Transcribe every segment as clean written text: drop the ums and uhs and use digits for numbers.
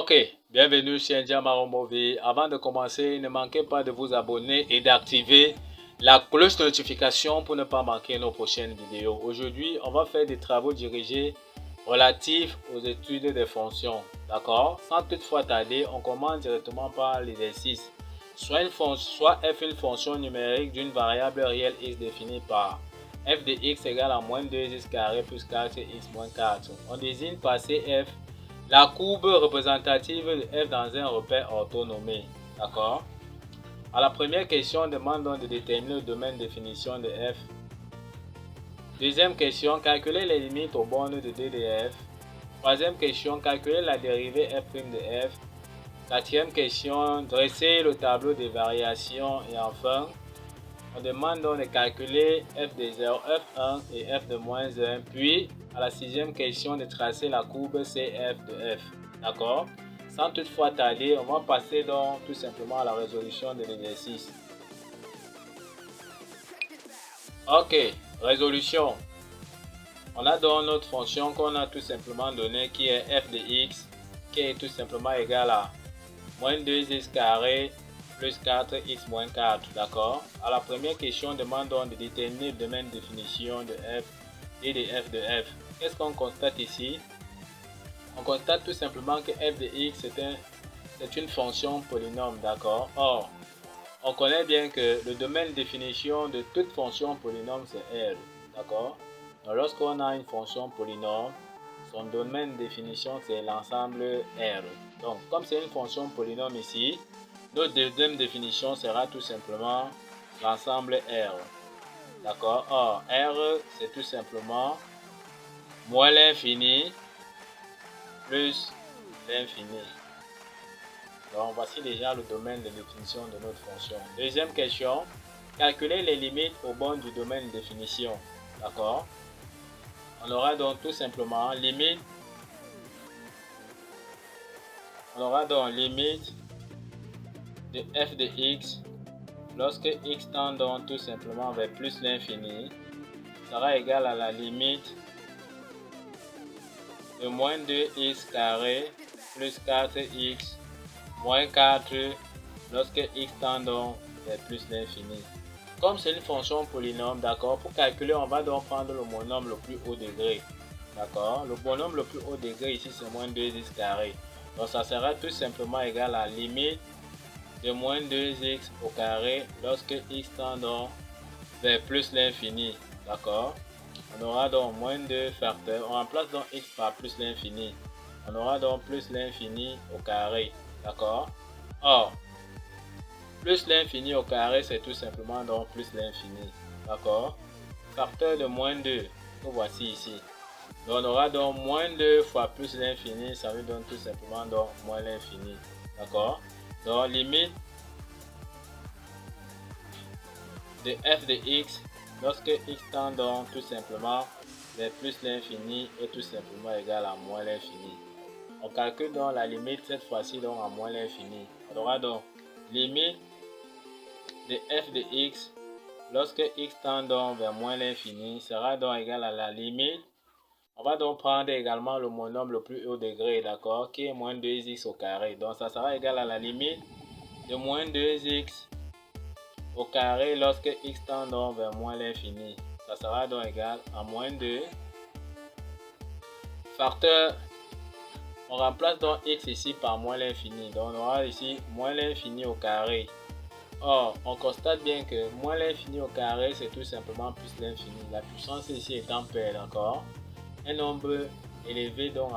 Ok, bienvenue chez India Movie. Avant de commencer, ne manquez pas de vous abonner et d'activer la cloche de notification pour ne pas manquer nos prochaines vidéos. Aujourd'hui, on va faire des travaux dirigés relatifs aux études des fonctions. D'accord? Sans toutefois tarder, on commence directement par l'exercice. Soit f une fonction numérique d'une variable réelle x définie par f de x égale à moins 2x carré plus 4x moins 4. On désigne par CF la courbe représentative de f dans un repère orthonomé. D'accord? À la première question, on demande donc de déterminer le domaine de définition de f. Deuxième question, calculer les limites aux bornes de D de f. Troisième question, calculer la dérivée f' de f. Quatrième question, dresser le tableau des variations. Et enfin, on demande donc de calculer f de 0, f1 et f de moins 1. Puis, à la sixième question, de tracer la courbe CF de f. D'accord? Sans toutefois tarder, on va passer donc tout simplement à la résolution de l'exercice. Ok, résolution. On a donc notre fonction qu'on a tout simplement donnée qui est f de x qui est tout simplement égal à moins 2x carré plus 4x moins 4. D'accord? À la première question, on demande donc de déterminer le domaine de définition de f et de f de f. Qu'est-ce qu'on constate ici? On constate tout simplement que f de x c'est une fonction polynôme. D'accord? Or, on connaît bien que le domaine de définition de toute fonction polynôme c'est R. D'accord? Donc lorsqu'on a une fonction polynôme, son domaine de définition c'est l'ensemble R. Donc comme c'est une fonction polynôme ici, notre deuxième définition sera tout simplement l'ensemble R. D'accord? Or, R c'est tout simplement moins l'infini plus l'infini. Donc voici déjà le domaine de définition de notre fonction. Deuxième question, calculer les limites aux bornes du domaine de définition. D'accord? On aura donc tout simplement limite. On aura donc limite de f de x lorsque x tend donc tout simplement vers plus l'infini sera égal à la limite de moins 2x carré plus 4x moins 4 lorsque x tend donc vers plus l'infini. Comme c'est une fonction polynôme, d'accord, pour calculer, on va donc prendre le monôme le plus haut degré. D'accord, le monôme le plus haut degré ici, c'est moins 2x carré. Donc, ça sera tout simplement égal à la limite de moins 2x au carré lorsque x tend donc vers plus l'infini. D'accord, on aura donc moins 2 facteurs. On remplace donc x par plus l'infini. On aura donc plus l'infini au carré. D'accord. Or, plus l'infini au carré, c'est tout simplement donc plus l'infini. D'accord. Facteur de moins 2, que voici ici. Donc, on aura donc moins 2 fois plus l'infini, ça veut donc tout simplement donc moins l'infini. D'accord. Donc, limite de f de x lorsque x tend donc tout simplement vers plus l'infini est tout simplement égal à moins l'infini. On calcule donc la limite cette fois-ci donc à moins l'infini. On aura donc limite de f de x lorsque x tend donc vers moins l'infini sera donc égal à la limite. On va donc prendre également le monôme le plus haut degré, d'accord, qui est moins 2x au carré. Donc ça sera égal à la limite de moins 2x au carré lorsque x tend donc vers moins l'infini. Ça sera donc égal à moins 2 facteur. On remplace donc x ici par moins l'infini. Donc on aura ici moins l'infini au carré. Or, on constate bien que moins l'infini au carré, c'est tout simplement plus l'infini. La puissance ici étant paire, d'accord? Un nombre élevé, donc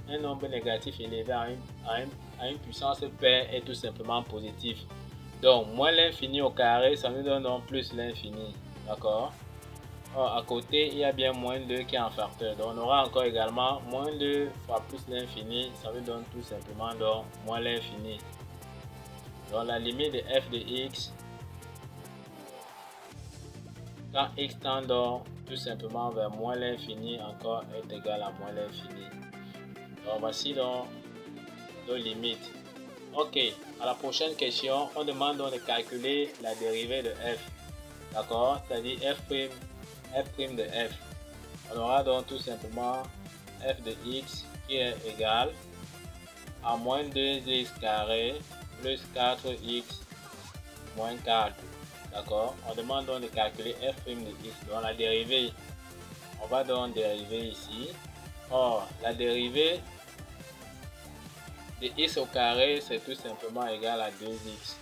un nombre négatif élevé à une puissance paire est tout simplement positif. Donc, moins l'infini au carré, ça nous donne donc plus l'infini, d'accord? Or, à côté, il y a bien moins 2 qui est en facteur. Donc, on aura encore également moins 2 fois plus l'infini, ça nous donne tout simplement donc moins l'infini. Donc la limite de f de x quand x tend donc tout simplement vers moins l'infini encore est égal à moins l'infini. Donc voici donc nos limites. Ok, à la prochaine question, on demande donc de calculer la dérivée de f. D'accord, c'est-à-dire f' de f. On aura donc tout simplement f de x qui est égal à moins 2x carré plus 4x moins 4. D'accord? On demande donc de calculer f' de x. Donc la dérivée, on va donc dériver ici. Or, la dérivée de x au carré, c'est tout simplement égal à 2x.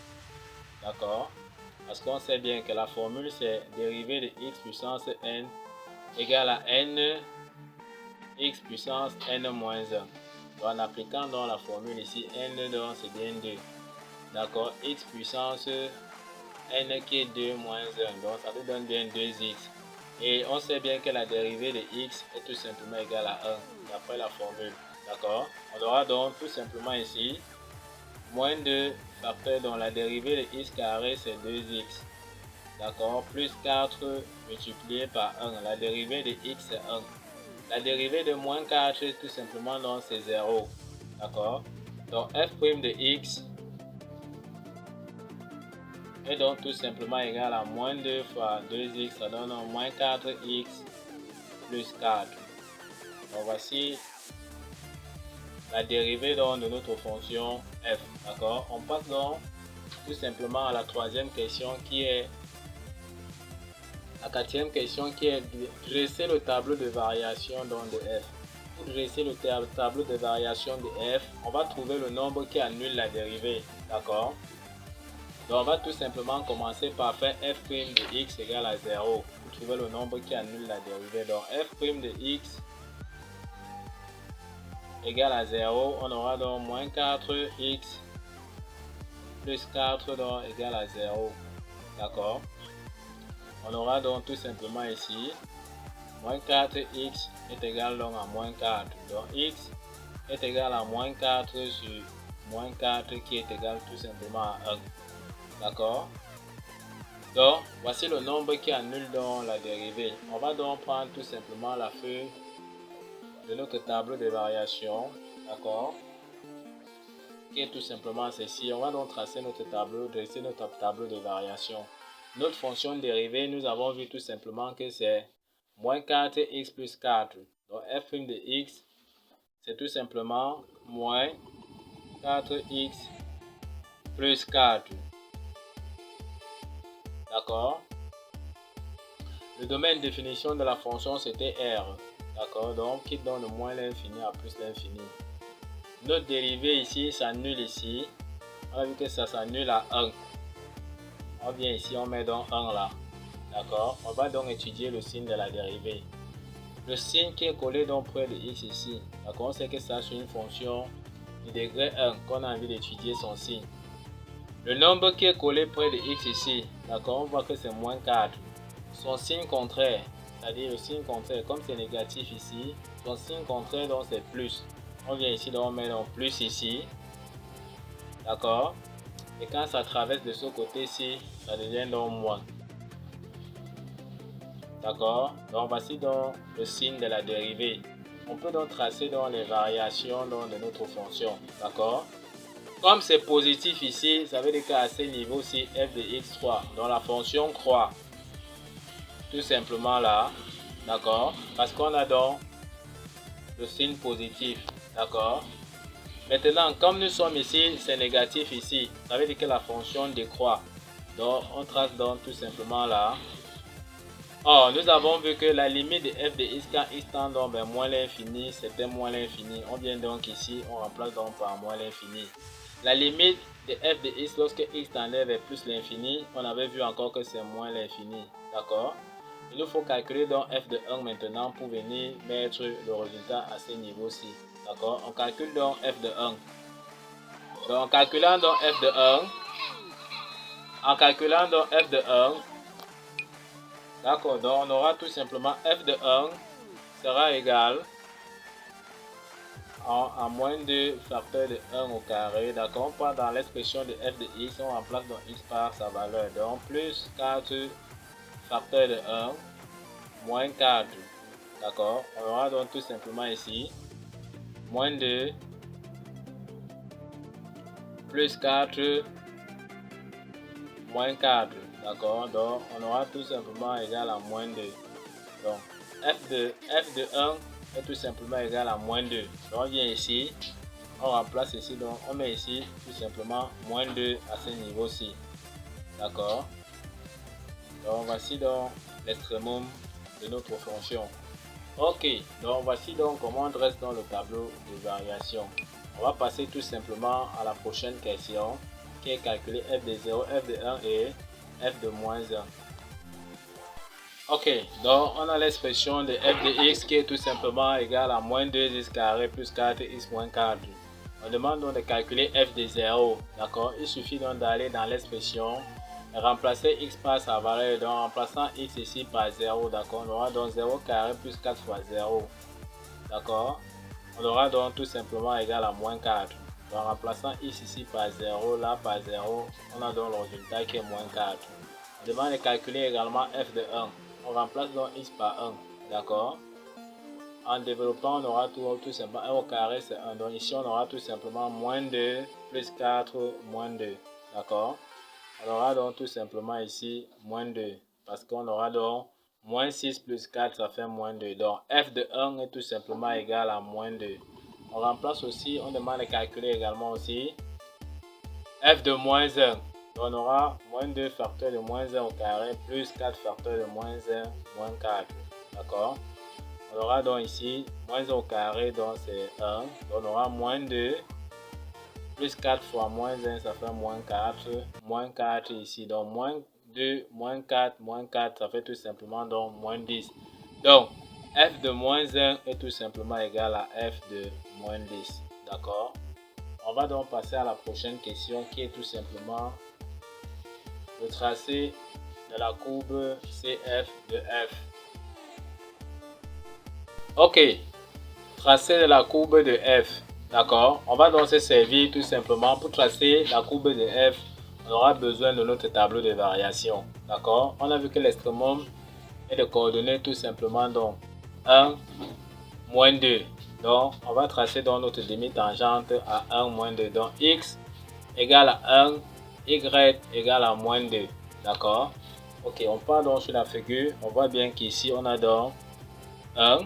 D'accord? Parce qu'on sait bien que la formule, c'est dérivée de x puissance n égale à n x puissance n moins 1. Donc, en appliquant donc la formule ici, n donc c'est bien 2. D'accord? X puissance n qui est 2 moins 1. Donc, ça nous donne bien 2x. Et on sait bien que la dérivée de x est tout simplement égale à 1, d'après la formule. D'accord? On aura donc tout simplement ici moins 2 facteur dont la dérivée de x carré c'est 2x. D'accord? Plus 4 multiplié par 1. La dérivée de x c'est 1. La dérivée de moins 4 tout simplement donc c'est 0. D'accord? Donc f' de x est donc tout simplement égal à moins 2 fois 2x, ça donne moins 4x plus 4. Donc voici la dérivée donc de notre fonction f. D'accord? On passe donc tout simplement à la troisième question qui est la quatrième question qui est de dresser le tableau de variation donc de f. Pour dresser le tableau de variation de f, on va trouver le nombre qui annule la dérivée. D'accord? Donc on va tout simplement commencer par faire f' de x égale à 0 pour trouver le nombre qui annule la dérivée. Donc f' de x égale à 0, on aura donc moins 4x plus 4 donc égale à 0. D'accord? On aura donc tout simplement ici moins 4x est égal donc à moins 4. Donc x est égal à moins 4 sur moins 4 qui est égal tout simplement à 1. D'accord? Donc voici le nombre qui annule donc la dérivée. On va donc prendre tout simplement la feuille de notre tableau de variation. D'accord? Qui est tout simplement ceci. On va donc tracer notre tableau, dresser notre tableau de variation. Notre fonction dérivée, nous avons vu tout simplement que c'est moins 4x plus 4. Donc f' de x, c'est tout simplement moins 4x plus 4. D'accord? Le domaine de définition de la fonction, c'était R. D'accord? Donc, qui donne moins l'infini à plus l'infini. Notre dérivée ici s'annule ici. On a vu que ça s'annule à 1. On vient ici, on met donc 1 là. D'accord? On va donc étudier le signe de la dérivée. Le signe qui est collé donc près de x ici. D'accord? On sait que ça c'est une fonction du degré 1 qu'on a envie d'étudier son signe. Le nombre qui est collé près de x ici. D'accord? On voit que c'est moins 4. Son signe contraire, c'est-à-dire le signe contraire, comme c'est négatif ici, son signe contraire donc c'est plus. On vient ici, donc on met donc plus ici. D'accord? Et quand ça traverse de ce côté-ci, ça devient donc moins. D'accord? Donc voici donc le signe de la dérivée. On peut donc tracer donc les variations donc de notre fonction. D'accord? Comme c'est positif ici, ça veut dire qu'à ce niveau-ci, f de x3, donc la fonction croît. Tout simplement là. D'accord? Parce qu'on a donc le signe positif. D'accord? Maintenant, comme nous sommes ici, c'est négatif ici. Ça veut dire que la fonction décroît. Donc, on trace donc tout simplement là. Or, nous avons vu que la limite de f de x quand x tend donc vers moins l'infini, c'était moins l'infini. On vient donc ici, on remplace donc par moins l'infini. La limite de f de x lorsque x tendait vers plus l'infini, on avait vu encore que c'est moins l'infini. D'accord? Il nous faut calculer donc f de 1 maintenant pour venir mettre le résultat à ce niveau-ci. D'accord? On calcule donc f de 1. Donc en calculant donc f de 1, d'accord, donc on aura tout simplement f de 1 sera égal à moins 2 facteur de 1 au carré. D'accord, on part dans l'expression de f de x, on remplace donc x par sa valeur. Donc plus 4 facteur de 1 moins 4. D'accord, on aura donc tout simplement ici moins 2 plus 4 moins 4. D'accord, donc on aura tout simplement égal à moins 2. Donc f de 1 est tout simplement égal à moins 2. Donc on vient ici, on remplace ici, donc on met ici tout simplement moins 2 à ce niveau-ci. D'accord. Donc voici donc l'extrémum de notre fonction. Ok, donc voici donc comment on dresse dans le tableau de variation. On va passer tout simplement à la prochaine question qui est calculer f de 0, f de 1 et f de moins 1. Ok, donc on a l'expression de f de x qui est tout simplement égal à moins 2x carré plus 4x moins 4. On demande donc de calculer f de 0. D'accord, il suffit donc d'aller dans l'expression et remplacer x par sa valeur. Donc en remplaçant x ici par 0, d'accord, on aura donc 0 carré plus 4 fois 0. D'accord, on aura donc tout simplement égal à moins 4. Donc en remplaçant x ici par 0, là par 0, on a donc le résultat qui est moins 4. On demande de calculer également f de 1. On remplace donc x par 1. D'accord. En développant, on aura tout simplement 1 au carré, c'est 1. Donc ici, on aura tout simplement moins 2 plus 4 moins 2. D'accord. On aura donc tout simplement ici moins 2. Parce qu'on aura donc moins 6 plus 4, ça fait moins 2. Donc f de 1 est tout simplement égal à moins 2. On remplace aussi, on demande de calculer également aussi f de moins 1. Donc on aura moins 2 facteurs de moins 1 au carré plus 4 facteurs de moins 1 moins 4. D'accord. On aura donc ici moins 1 au carré, donc c'est 1. Donc on aura moins 2 plus 4 fois moins 1, ça fait moins 4. Moins 4 ici, donc moins 2, moins 4, ça fait tout simplement donc moins 10. Donc f de moins 1 est tout simplement égal à f de moins 10. D'accord. On va donc passer à la prochaine question qui est tout simplement le tracé de la courbe CF de f. Ok, tracé de la courbe de f. D'accord, on va donc se servir tout simplement pour tracer la courbe de f. On aura besoin de notre tableau de variation. D'accord, on a vu que l'extrémum est de coordonner tout simplement donc 1, moins 2. Donc, on va tracer donc notre demi-tangente à 1, moins 2. Donc, x égale à 1, y égale à moins 2. D'accord. Ok, on part donc sur la figure. On voit bien qu'ici, on a donc 1,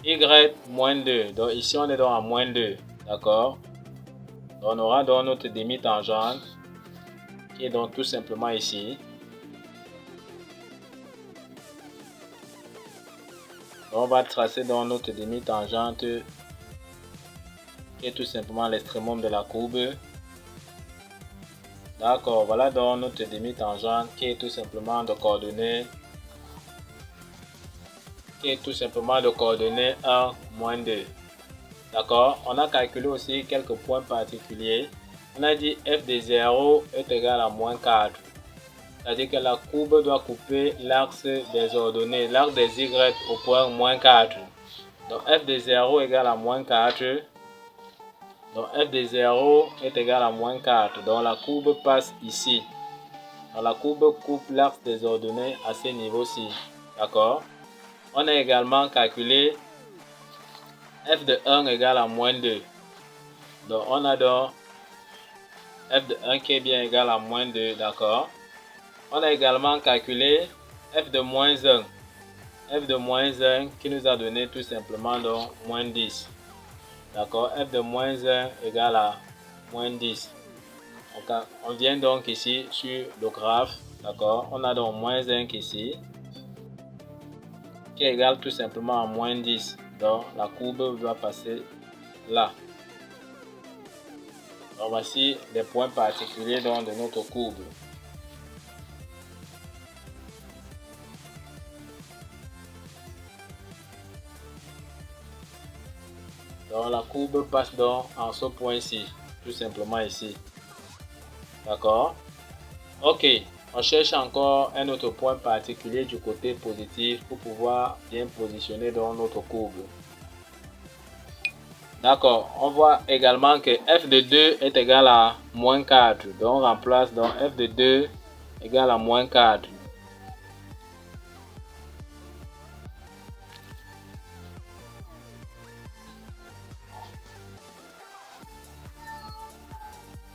y moins 2. Donc, ici, on est donc à moins 2. D'accord. On aura donc notre demi-tangente qui est donc tout simplement ici. Donc, on va tracer donc notre demi-tangente qui est tout simplement l'extrémum de la courbe. D'accord, voilà donc notre demi-tangente qui est tout simplement de coordonnées 1, moins 2. D'accord, on a calculé aussi quelques points particuliers. On a dit f de 0 est égal à moins 4. C'est-à-dire que la courbe doit couper l'axe des ordonnées, l'axe des y au point moins 4. Donc f de 0 égale à moins 4. Donc f de 0 est égal à moins 4. Donc la courbe passe ici. Donc la courbe coupe l'axe des ordonnées à ce niveau-ci. D'accord. On a également calculé f de 1 égale à moins 2. Donc on a donc f de 1 qui est bien égal à moins 2. D'accord. On a également calculé f de moins 1. F de moins 1 qui nous a donné tout simplement donc moins 10. D'accord. F de moins 1 égale à moins 10. On vient donc ici sur le graphe. D'accord. On a donc moins 1 ici qui est égal tout simplement à moins 10. Donc la courbe va passer là. Donc voici les points particuliers donc, de notre courbe. Donc la courbe passe donc en ce point-ci, tout simplement ici. D'accord. Ok, on cherche encore un autre point particulier du côté positif pour pouvoir bien positionner dans notre courbe. D'accord, on voit également que f de 2 est égal à moins 4. Donc on remplace donc f de 2 égale à moins 4.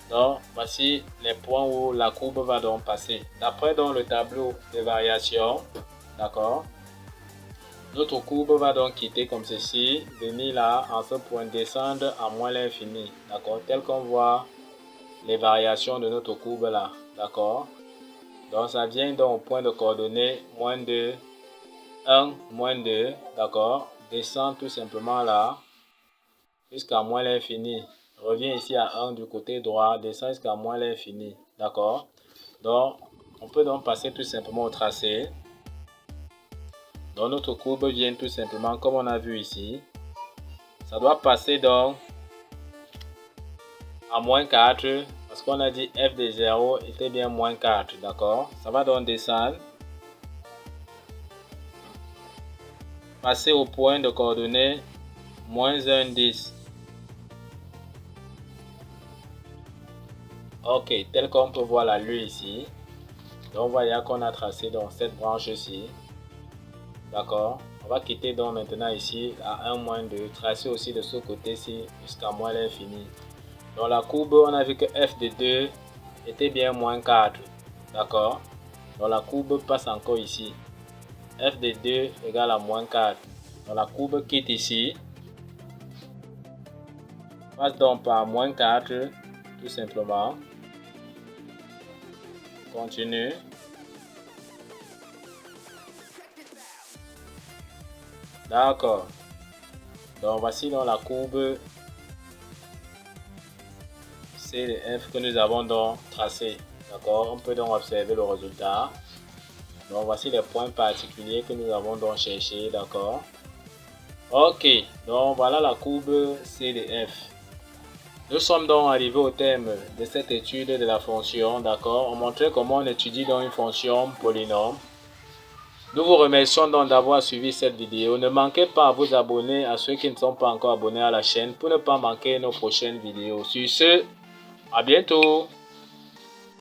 Donc voici les points où la courbe va donc passer. D'après donc le tableau de variation, d'accord, Notre courbe va donc quitter comme ceci, venir là, en ce point, descendre à moins l'infini, d'accord, tel qu'on voit les variations de notre courbe là, d'accord. Donc ça vient donc au point de coordonnées moins 2, 1, moins 2, d'accord, descend tout simplement là, jusqu'à moins l'infini, revient ici à 1 du côté droit, descend jusqu'à moins l'infini, d'accord. Donc on peut donc passer tout simplement au tracé. Donc notre courbe vient tout simplement comme on a vu ici. Ça doit passer donc à moins 4 parce qu'on a dit f de 0 était bien moins 4, d'accord. Ça va donc descendre, passer au point de coordonnées moins 1, 10. Ok, tel qu'on peut voir la lue ici. Donc voyez qu'on a tracé donc cette branche ici. D'accord. On va quitter donc maintenant ici à 1, moins 2. Tracer aussi de ce côté-ci jusqu'à moins l'infini. Donc la courbe, on a vu que f de 2 était bien moins 4. D'accord. Donc la courbe passe encore ici. F de 2 égale à moins 4. Donc la courbe quitte ici. Passe donc par moins 4 tout simplement. Continue. D'accord. Donc voici donc la courbe C de F que nous avons donc tracé. D'accord. On peut donc observer le résultat. Donc voici les points particuliers que nous avons donc cherchés. D'accord. Ok. Donc voilà la courbe C de F. Nous sommes donc arrivés au terme de cette étude de la fonction. D'accord. On montrait comment on étudie donc une fonction polynôme. Nous vous remercions donc d'avoir suivi cette vidéo. Ne manquez pas à vous abonner à ceux qui ne sont pas encore abonnés à la chaîne pour ne pas manquer nos prochaines vidéos. Sur ce, à bientôt.